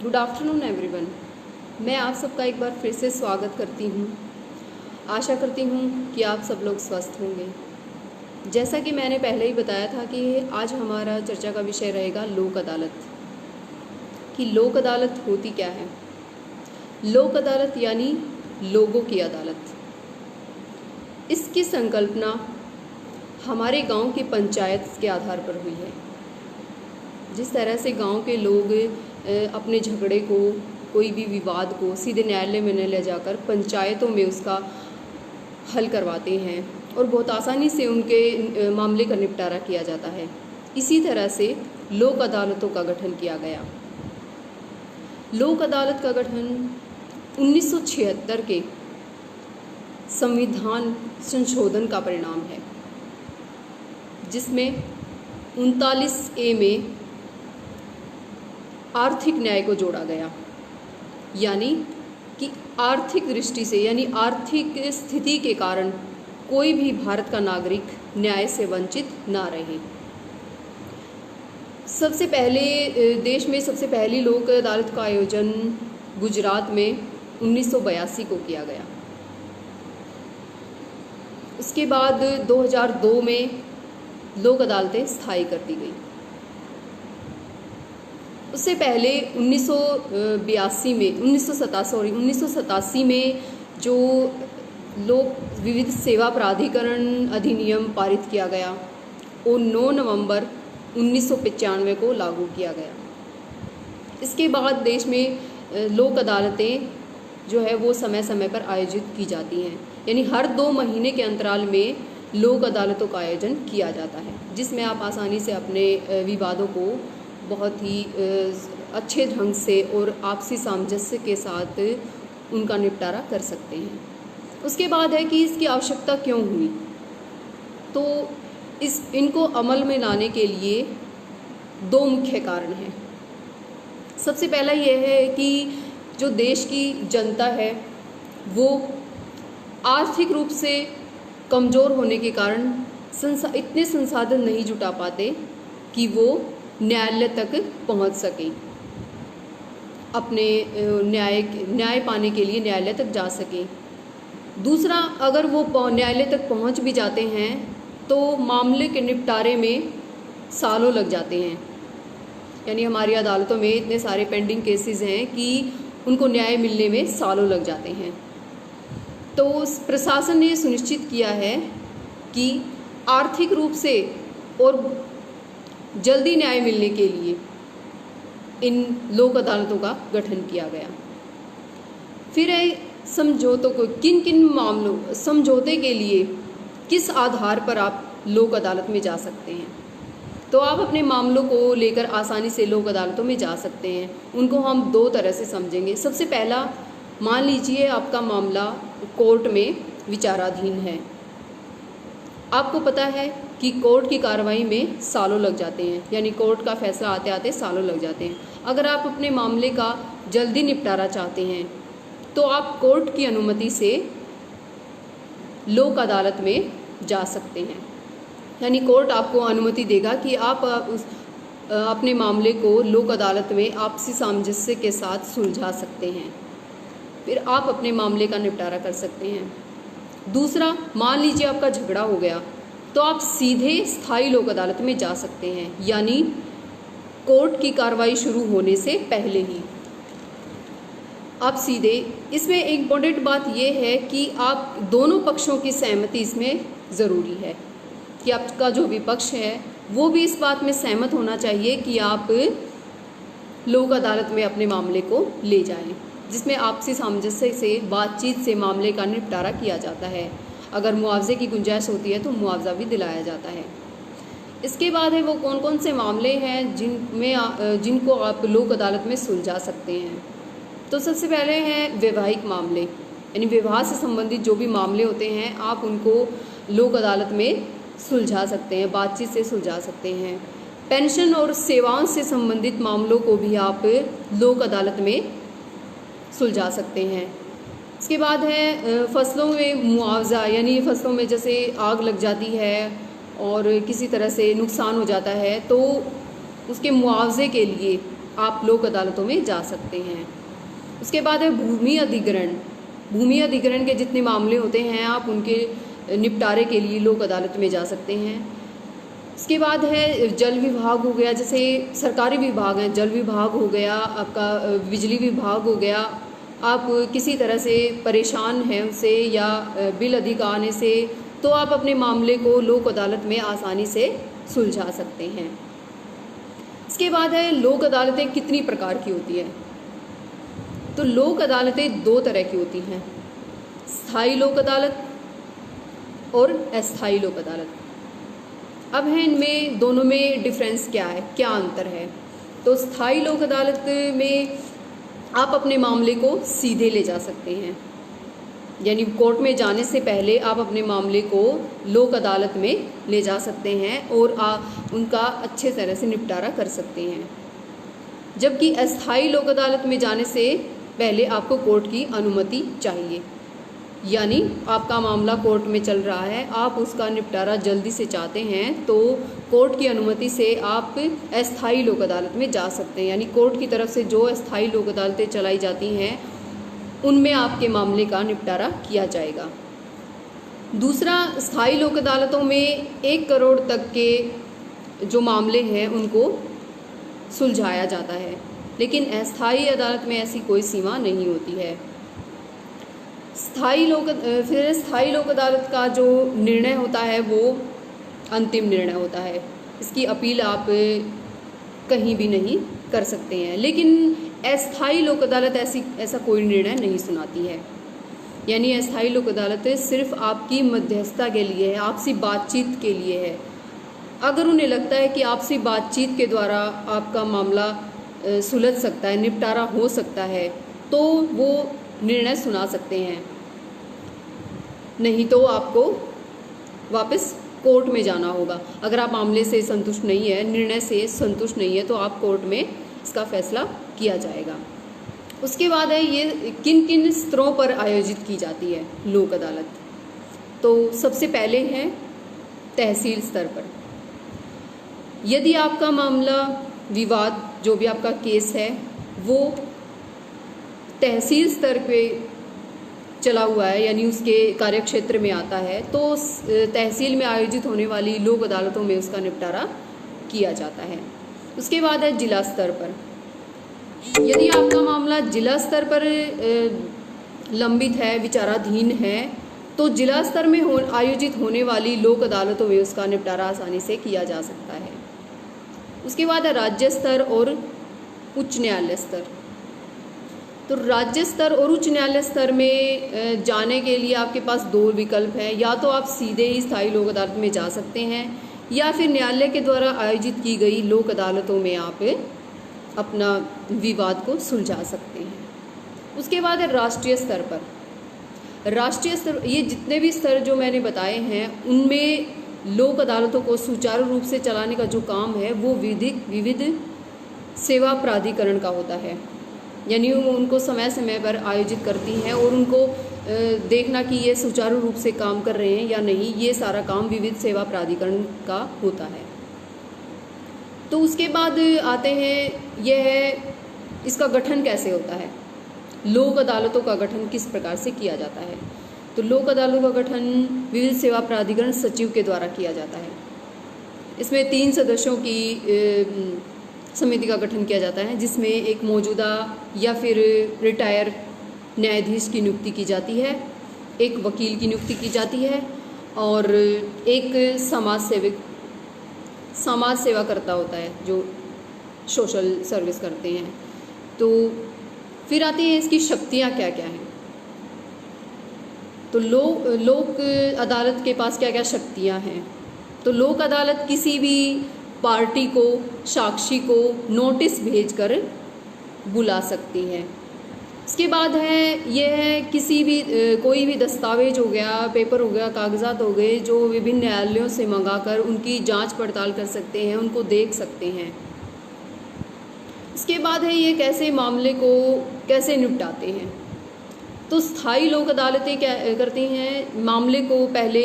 Good afternoon everyone. मैं आप सबका एक बार फिर से स्वागत करती हूँ। आशा करती हूँ कि आप सब लोग स्वस्थ होंगे। जैसा कि मैंने पहले ही बताया था कि आज हमारा चर्चा का विषय रहेगा लोक अदालत। कि लोक अदालत होती क्या है। लोक अदालत यानी लोगों की अदालत। इसकी संकल्पना हमारे गांव की पंचायत के आधार पर हुई है। जिस तरह से गांव के लोग अपने झगड़े को, कोई भी विवाद को सीधे न्यायालय में न ले जाकर पंचायतों में उसका हल करवाते हैं और बहुत आसानी से उनके मामले का निपटारा किया जाता है, इसी तरह से लोक अदालतों का गठन किया गया। लोक अदालत का गठन 1976 के संविधान संशोधन का परिणाम है, जिसमें 39A में आर्थिक न्याय को जोड़ा गया। यानी कि आर्थिक दृष्टि से यानी आर्थिक स्थिति के कारण कोई भी भारत का नागरिक न्याय से वंचित ना रहे। सबसे पहले देश में सबसे पहली लोक अदालत का आयोजन गुजरात में 1982 को किया गया। उसके बाद 2002 में लोक अदालतें स्थायी कर दी गई। उससे पहले 1987 में जो लोक विविध सेवा प्राधिकरण अधिनियम पारित किया गया, वो 9 नवंबर 1995 को लागू किया गया। इसके बाद देश में लोक अदालतें जो है वो समय समय पर आयोजित की जाती हैं। यानी हर 2 महीने के अंतराल में लोक अदालतों का आयोजन किया जाता है, जिसमें आप आसानी से अपने विवादों को बहुत ही अच्छे ढंग से और आपसी सामंजस्य के साथ उनका निपटारा कर सकते हैं। उसके बाद है कि इसकी आवश्यकता क्यों हुई। तो इनको अमल में लाने के लिए 2 मुख्य कारण हैं। सबसे पहला यह है कि जो देश की जनता है वो आर्थिक रूप से कमज़ोर होने के कारण इतने संसाधन नहीं जुटा पाते कि वो न्यायालय तक पहुंच सकें, अपने न्याय पाने के लिए न्यायालय तक जा सकें। दूसरा, अगर वो न्यायालय तक पहुंच भी जाते हैं तो मामले के निपटारे में सालों लग जाते हैं। यानी हमारी अदालतों में इतने सारे पेंडिंग केसेस हैं कि उनको न्याय मिलने में सालों लग जाते हैं। तो प्रशासन ने सुनिश्चित किया है कि आर्थिक रूप से और जल्दी न्याय मिलने के लिए इन लोक अदालतों का गठन किया गया। फिर है समझौतों को, किन किन मामलों समझौते के लिए किस आधार पर आप लोक अदालत में जा सकते हैं। तो आप अपने मामलों को लेकर आसानी से लोक अदालतों में जा सकते हैं। उनको हम 2 तरह से समझेंगे। सबसे पहला, मान लीजिए आपका मामला कोर्ट में विचाराधीन है। आपको पता है कि कोर्ट की कार्रवाई में सालों लग जाते हैं, यानी कोर्ट का फैसला आते आते सालों लग जाते हैं। अगर आप अपने मामले का जल्दी निपटारा चाहते हैं तो आप कोर्ट की अनुमति से लोक अदालत में जा सकते हैं। यानी कोर्ट आपको अनुमति देगा कि आप अपने मामले को लोक अदालत में आपसी सामंजस्य के साथ सुलझा सकते हैं। फिर आप अपने मामले का निपटारा कर सकते हैं। दूसरा, मान लीजिए आपका झगड़ा हो गया तो आप सीधे स्थायी लोक अदालत में जा सकते हैं, यानी कोर्ट की कार्रवाई शुरू होने से पहले ही आप सीधे। इसमें एक इम्पोर्टेंट बात यह है कि आप दोनों पक्षों की सहमति इसमें ज़रूरी है कि आपका जो विपक्ष है वो भी इस बात में सहमत होना चाहिए कि आप लोक अदालत में अपने मामले को ले जाएं, जिसमें आपसी सामंजस्य से, बातचीत से मामले का निपटारा किया जाता है। अगर मुआवजे की गुंजाइश होती है तो मुआवजा भी दिलाया जाता है। इसके बाद है वो कौन कौन से मामले हैं जिनको आप लोक अदालत में सुलझा सकते हैं। तो सबसे पहले हैं वैवाहिक मामले, यानी विवाह से संबंधित जो भी मामले होते हैं आप उनको लोक अदालत में सुलझा सकते हैं, बातचीत से सुलझा सकते हैं। पेंशन और सेवाओं से संबंधित मामलों को भी आप लोक अदालत में सुलझा सकते हैं। इसके बाद है फसलों में मुआवजा, यानी फसलों में जैसे आग लग जाती है और किसी तरह से नुकसान हो जाता है तो उसके मुआवजे के लिए आप लोक अदालतों में जा सकते हैं। उसके बाद है भूमि अधिग्रहण। भूमि अधिग्रहण के जितने मामले होते हैं आप उनके निपटारे के लिए लोक अदालत में जा सकते हैं। इसके बाद है जल विभाग हो गया, जैसे सरकारी विभाग हैं, जल विभाग हो गया, आपका बिजली विभाग हो गया। आप किसी तरह से परेशान हैं उनसे या बिल अधिक आने से, तो आप अपने मामले को लोक अदालत में आसानी से सुलझा सकते हैं। इसके बाद है लोक अदालतें कितनी प्रकार की होती है। तो लोक अदालतें दो तरह की होती हैं, स्थायी लोक अदालत और अस्थायी लोक अदालत। अब है इनमें दोनों में डिफरेंस क्या है, क्या अंतर है। तो स्थायी लोक अदालत में आप अपने मामले को सीधे ले जा सकते हैं, यानी कोर्ट में जाने से पहले आप अपने मामले को लोक अदालत में ले जा सकते हैं और उनका अच्छे तरह से निपटारा कर सकते हैं। जबकि अस्थायी लोक अदालत में जाने से पहले आपको कोर्ट की अनुमति चाहिए, यानी आपका मामला कोर्ट में चल रहा है, आप उसका निपटारा जल्दी से चाहते हैं तो कोर्ट की अनुमति से आप अस्थायी लोक अदालत में जा सकते हैं। यानी कोर्ट की तरफ से जो अस्थायी लोक अदालतें चलाई जाती हैं उनमें आपके मामले का निपटारा किया जाएगा। दूसरा, स्थायी लोक अदालतों में 1 करोड़ तक के जो मामले हैं उनको सुलझाया जाता है, लेकिन अस्थायी अदालत में ऐसी कोई सीमा नहीं होती है। फिर स्थायी लोक अदालत का जो निर्णय होता है वो अंतिम निर्णय होता है, इसकी अपील आप कहीं भी नहीं कर सकते हैं। लेकिन अस्थायी लोक अदालत ऐसा कोई निर्णय नहीं सुनाती है, यानी अस्थायी लोक अदालत सिर्फ आपकी मध्यस्थता के लिए है, आपसी बातचीत के लिए है। अगर उन्हें लगता है कि आपसी बातचीत के द्वारा आपका मामला सुलझ सकता है, निपटारा हो सकता है, तो वो निर्णय सुना सकते हैं, नहीं तो आपको वापस कोर्ट में जाना होगा। अगर आप मामले से संतुष्ट नहीं है, निर्णय से संतुष्ट नहीं है, तो आप कोर्ट में इसका फैसला किया जाएगा। उसके बाद है ये किन किन स्तरों पर आयोजित की जाती है लोक अदालत। तो सबसे पहले है तहसील स्तर पर। यदि आपका मामला विवाद, जो भी आपका केस है, वो तहसील स्तर पे चला हुआ है, यानी उसके कार्यक्षेत्र में आता है, तो तहसील में आयोजित होने वाली लोक अदालतों में उसका निपटारा किया जाता है। उसके बाद है जिला स्तर पर। यदि आपका मामला जिला स्तर पर लंबित है, विचाराधीन है, तो जिला स्तर में आयोजित होने वाली लोक अदालतों में उसका निपटारा आसानी से किया जा सकता है। उसके बाद है राज्य स्तर और उच्च न्यायालय स्तर। तो राज्य स्तर और उच्च न्यायालय स्तर में जाने के लिए आपके पास 2 विकल्प हैं, या तो आप सीधे ही स्थायी लोक अदालत में जा सकते हैं, या फिर न्यायालय के द्वारा आयोजित की गई लोक अदालतों में आप अपना विवाद को सुलझा सकते हैं। उसके बाद है राष्ट्रीय स्तर पर। राष्ट्रीय स्तर, ये जितने भी स्तर जो मैंने बताए हैं उनमें लोक अदालतों को सुचारू रूप से चलाने का जो काम है वो विविध सेवा प्राधिकरण का होता है, यानी उनको समय समय पर आयोजित करती हैं और उनको देखना कि ये सुचारू रूप से काम कर रहे हैं या नहीं, ये सारा काम विविध सेवा प्राधिकरण का होता है। तो उसके बाद आते हैं, यह है इसका गठन कैसे होता है, लोक अदालतों का गठन किस प्रकार से किया जाता है। तो लोक अदालतों का गठन विविध सेवा प्राधिकरण सचिव के द्वारा किया जाता है। इसमें 3 सदस्यों की समिति का गठन किया जाता है, जिसमें एक मौजूदा या फिर रिटायर न्यायाधीश की नियुक्ति की जाती है, एक वकील की नियुक्ति की जाती है और एक समाज सेवा करता होता है जो सोशल सर्विस करते हैं। तो फिर आती है इसकी शक्तियाँ क्या क्या हैं। तो लोक अदालत के पास क्या क्या शक्तियाँ हैं। तो लोक अदालत किसी भी पार्टी को, साक्षी को नोटिस भेजकर बुला सकती है। इसके बाद है यह है किसी भी कोई भी दस्तावेज हो गया, पेपर हो गया, कागजात हो गए जो विभिन्न न्यायालयों से मंगाकर उनकी जांच पड़ताल कर सकते हैं, उनको देख सकते हैं। इसके बाद है ये कैसे मामले को कैसे निपटाते हैं। तो स्थायी लोक अदालतें क्या करती हैं, मामले को पहले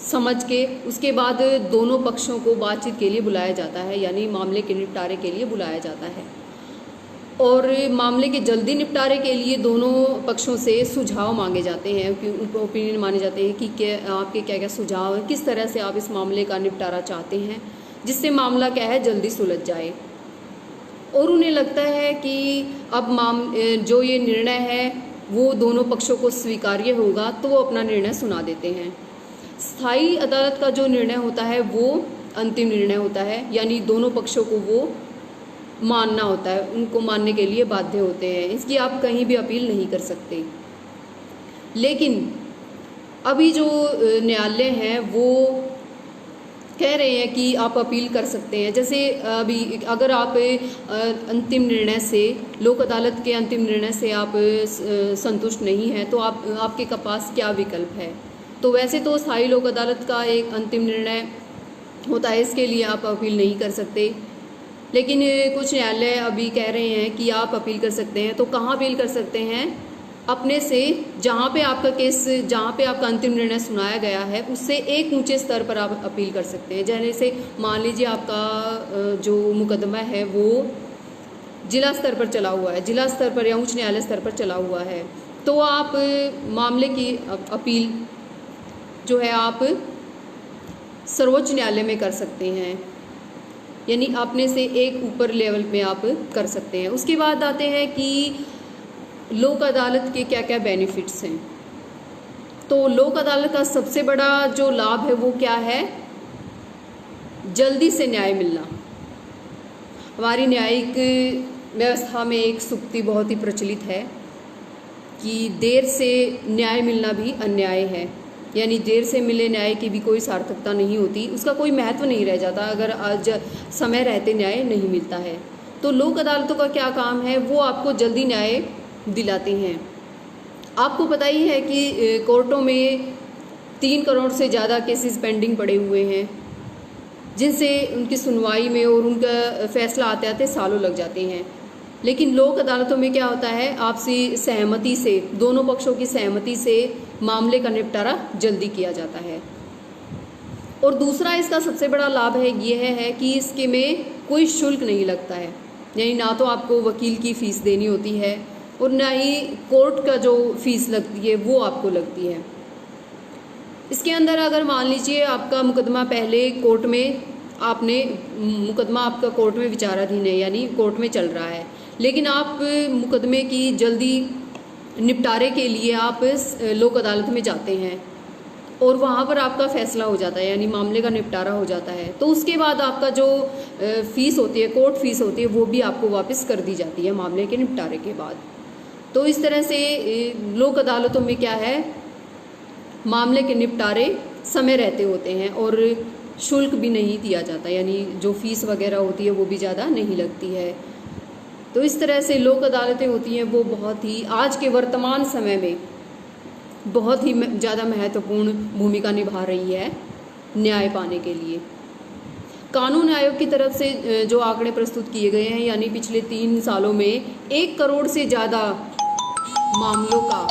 समझ के उसके बाद दोनों पक्षों को बातचीत के लिए बुलाया जाता है, यानी मामले के निपटारे के लिए बुलाया जाता है। और मामले के जल्दी निपटारे के लिए दोनों पक्षों से सुझाव मांगे जाते हैं, ओपिनियन माने जाते हैं कि क्या आपके क्या क्या सुझाव हैं, किस तरह से आप इस मामले का निपटारा चाहते हैं जिससे मामला क्या है जल्दी सुलझ जाए। और उन्हें लगता है कि अब जो ये निर्णय है वो दोनों पक्षों को स्वीकार्य होगा तो वो अपना निर्णय सुना देते हैं। स्थायी अदालत का जो निर्णय होता है वो अंतिम निर्णय होता है, यानी दोनों पक्षों को वो मानना होता है, उनको मानने के लिए बाध्य होते हैं। इसकी आप कहीं भी अपील नहीं कर सकते। लेकिन अभी जो न्यायालय हैं वो कह रहे हैं कि आप अपील कर सकते हैं। जैसे अभी अगर आप अंतिम निर्णय से, लोक अदालत के अंतिम निर्णय से आप संतुष्ट नहीं हैं तो आपके पास क्या विकल्प है। तो वैसे तो स्थायी लोक अदालत का एक अंतिम निर्णय होता है, इसके लिए आप अपील नहीं कर सकते। लेकिन कुछ न्यायालय अभी कह रहे हैं कि आप अपील कर सकते हैं। तो कहाँ अपील कर सकते हैं? अपने से जहाँ पे आपका केस, जहाँ पे आपका अंतिम निर्णय सुनाया गया है उससे एक ऊंचे स्तर पर आप अपील कर सकते हैं। जैसे मान लीजिए आपका जो मुकदमा है वो जिला स्तर पर चला हुआ है, जिला स्तर पर या उच्च न्यायालय स्तर पर चला हुआ है, तो आप मामले की अपील जो है आप सर्वोच्च न्यायालय में कर सकते हैं, यानी अपने से एक ऊपर लेवल में आप कर सकते हैं। उसके बाद आते हैं कि लोक अदालत के क्या क्या बेनिफिट्स हैं। तो लोक अदालत का सबसे बड़ा जो लाभ है वो क्या है? जल्दी से न्याय मिलना। हमारी न्यायिक व्यवस्था में एक सूक्ति बहुत ही प्रचलित है कि देर से न्याय मिलना भी अन्याय है, यानी देर से मिले न्याय की भी कोई सार्थकता नहीं होती, उसका कोई महत्व नहीं रह जाता अगर आज समय रहते न्याय नहीं मिलता है। तो लोक अदालतों का क्या काम है? वो आपको जल्दी न्याय दिलाते हैं। आपको पता ही है कि कोर्टों में 3 करोड़ से ज़्यादा केसेस पेंडिंग पड़े हुए हैं, जिनसे उनकी सुनवाई में और उनका फैसला आते आते सालों लग जाते हैं। लेकिन लोक अदालतों में क्या होता है? आपसी सहमति से, दोनों पक्षों की सहमति से मामले का निपटारा जल्दी किया जाता है। और दूसरा इसका सबसे बड़ा लाभ है यह है कि इसके में कोई शुल्क नहीं लगता है, यानी ना तो आपको वकील की फ़ीस देनी होती है और ना ही कोर्ट का जो फीस लगती है वो आपको लगती है। इसके अंदर अगर मान लीजिए आपका मुकदमा पहले कोर्ट में, मुकदमा आपका कोर्ट में विचाराधीन है, यानी कोर्ट में चल रहा है, लेकिन आप मुकदमे की जल्दी निपटारे के लिए आप लोक अदालत में जाते हैं और वहाँ पर आपका फैसला हो जाता है, यानी मामले का निपटारा हो जाता है। तो उसके बाद आपका जो फीस होती है, कोर्ट फीस होती है, वो भी आपको वापस कर दी जाती है मामले के निपटारे के बाद। तो इस तरह से लोक अदालतों में क्या है, मामले के निपटारे समय रहते होते हैं और शुल्क भी नहीं दिया जाता, यानी जो फीस वगैरह होती है वो भी ज़्यादा नहीं लगती है। तो इस तरह से लोक अदालतें होती हैं वो बहुत ही आज के वर्तमान समय में बहुत ही ज़्यादा महत्वपूर्ण भूमिका निभा रही है न्याय पाने के लिए। कानून आयोग की तरफ से जो आंकड़े प्रस्तुत किए गए हैं, यानी पिछले 3 सालों में 1 करोड़ से ज़्यादा मामलों का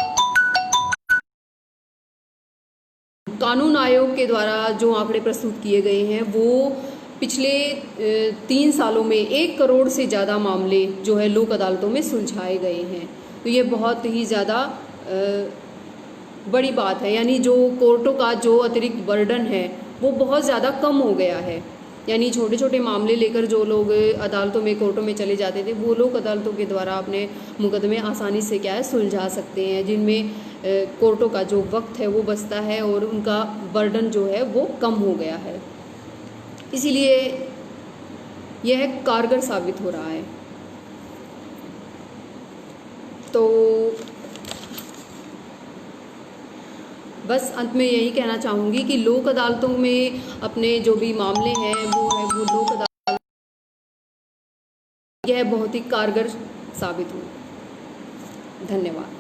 कानून आयोग के द्वारा जो आंकड़े प्रस्तुत किए गए हैं वो पिछले 3 सालों में 1 करोड़ से ज़्यादा मामले जो है लोक अदालतों में सुलझाए गए हैं। तो ये बहुत ही ज़्यादा बड़ी बात है, यानी जो कोर्टों का जो अतिरिक्त बर्डन है वो बहुत ज़्यादा कम हो गया है। यानी छोटे छोटे मामले लेकर जो लोग अदालतों में, कोर्टों में चले जाते थे, वो लोग अदालतों के द्वारा अपने मुकदमे आसानी से क्या है सुलझा सकते हैं, जिनमें कोर्टों का जो वक्त है वो बचता है और उनका बर्डन जो है वो कम हो गया है। इसीलिए यह कारगर साबित हो रहा है। तो बस अंत में यही कहना चाहूँगी कि लोक अदालतों में अपने जो भी मामले हैं वो लोक अदालत यह बहुत ही कारगर साबित हुए। धन्यवाद।